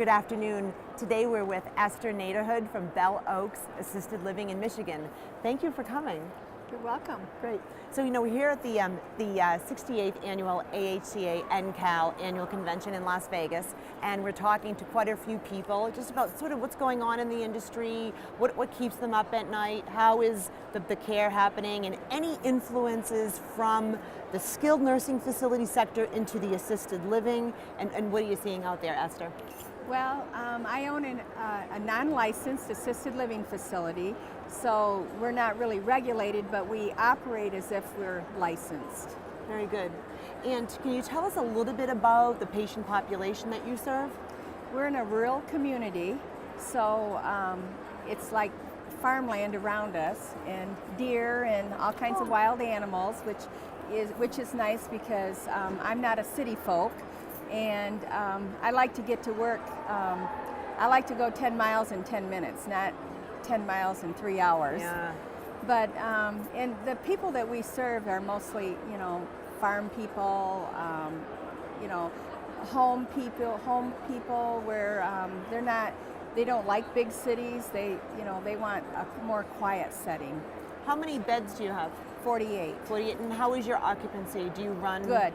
Good afternoon. Today we're with Esther Nederhood from Bell Oaks Assisted Living in Michigan. Thank you for coming. You're welcome. Great. So we're here at the 68th annual AHCA NCAL annual convention in Las Vegas, and we're talking to quite a few people just about sort of what's going on in the industry, what keeps them up at night, how is the care happening, and any influences from the skilled nursing facility sector into the assisted living, and what are you seeing out there, Esther? Well, I own a non-licensed assisted living facility, so we're not really regulated, but we operate as if we're licensed. Very good. And can you tell us a little bit about the patient population that you serve? We're in a rural community, so it's like farmland around us, and deer and all kinds of wild animals, which is nice because I'm not a city folk. And I like to get to work. I like to go 10 miles in 10 minutes, not 10 miles in 3 hours. Yeah. But and the people that we serve are mostly, farm people, home people where they don't like big cities. They want a more quiet setting. How many beds do you have? 48. 48. And how is your occupancy? Do you run? Good.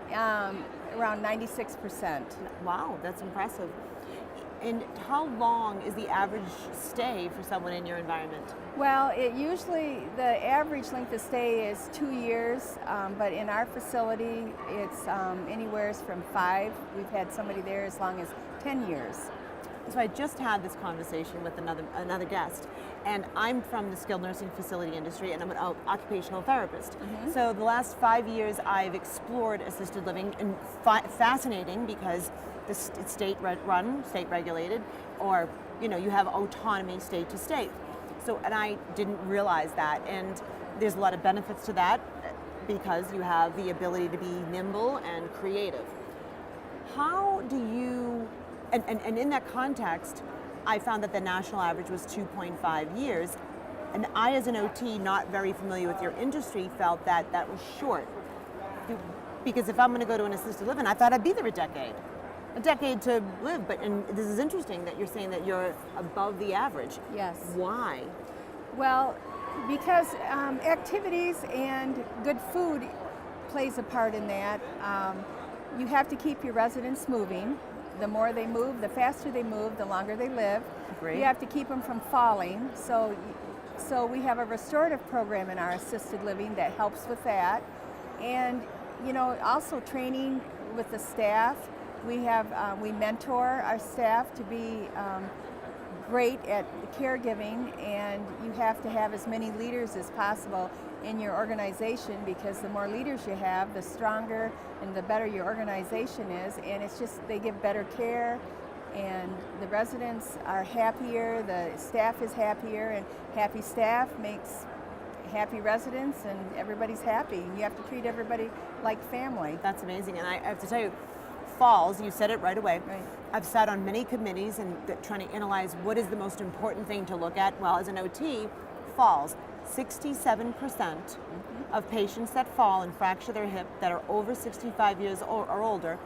Yeah? Around 96%. Wow, that's impressive. And how long is the average stay for someone in your environment? Well, the average length of stay is 2 years, but in our facility, it's anywhere from 5. We've had somebody there as long as 10 years. So I just had this conversation with another guest, and I'm from the skilled nursing facility industry, and I'm an occupational therapist. Mm-hmm. So the last 5 years I've explored assisted living, and fascinating because it's state run, state regulated, or you have autonomy state to state. So, and I didn't realize that, and there's a lot of benefits to that because you have the ability to be nimble and creative. How do you And in that context, I found that the national average was 2.5 years. And I, as an OT, not very familiar with your industry, felt that that was short. Because if I'm going to go to an assisted living, I thought I'd be there a decade to live. And this is interesting that you're saying that you're above the average. Yes. Why? Well, because activities and good food plays a part in that. You have to keep your residents moving. The more they move, the faster they move, the longer they live. Great. You have to keep them from falling. So we have a restorative program in our assisted living that helps with that. And also training with the staff. We mentor our staff to be great at caregiving, and you have to have as many leaders as possible in your organization, because the more leaders you have, the stronger and the better your organization is, and it's just they give better care, and the residents are happier, the staff is happier, and happy staff makes happy residents, and everybody's happy. You have to treat everybody like family. That's amazing, and I have to tell you, falls, you said it right away. Right. I've sat on many committees and trying to analyze what is the most important thing to look at. Well, as an OT, falls. 67% of patients that fall and fracture their hip that are over 65 years or older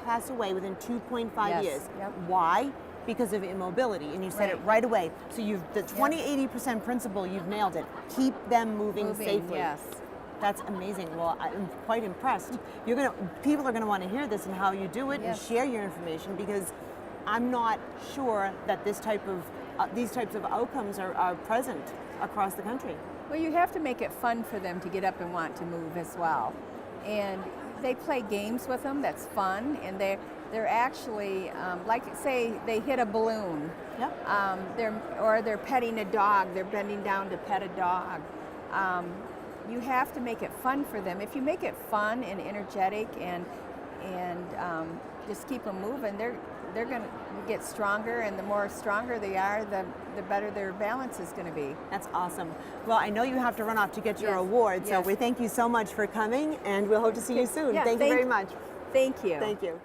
pass away within 2.5 years. Yep. Why? Because of immobility, and you said it right away. So the 20-80% principle, you've nailed it. Keep them moving safely. Yes. That's amazing. Well, I'm quite impressed. People are going to want to hear this and how you do it, yes, and share your information, because I'm not sure that these types of outcomes are present across the country. Well, you have to make it fun for them to get up and want to move as well. And they play games with them that's fun, and they're actually, like say they hit a balloon. Yep. They're petting a dog, they're bending down to pet a dog. You have to make it fun for them. If you make it fun and energetic and just keep them moving, they're going to get stronger, and the more stronger they are, the better their balance is going to be. That's awesome. Well, I know you have to run off to get your award, so yes, we thank you so much for coming, and we'll hope to see you soon. Yeah, thank you very much. Thank you. Thank you.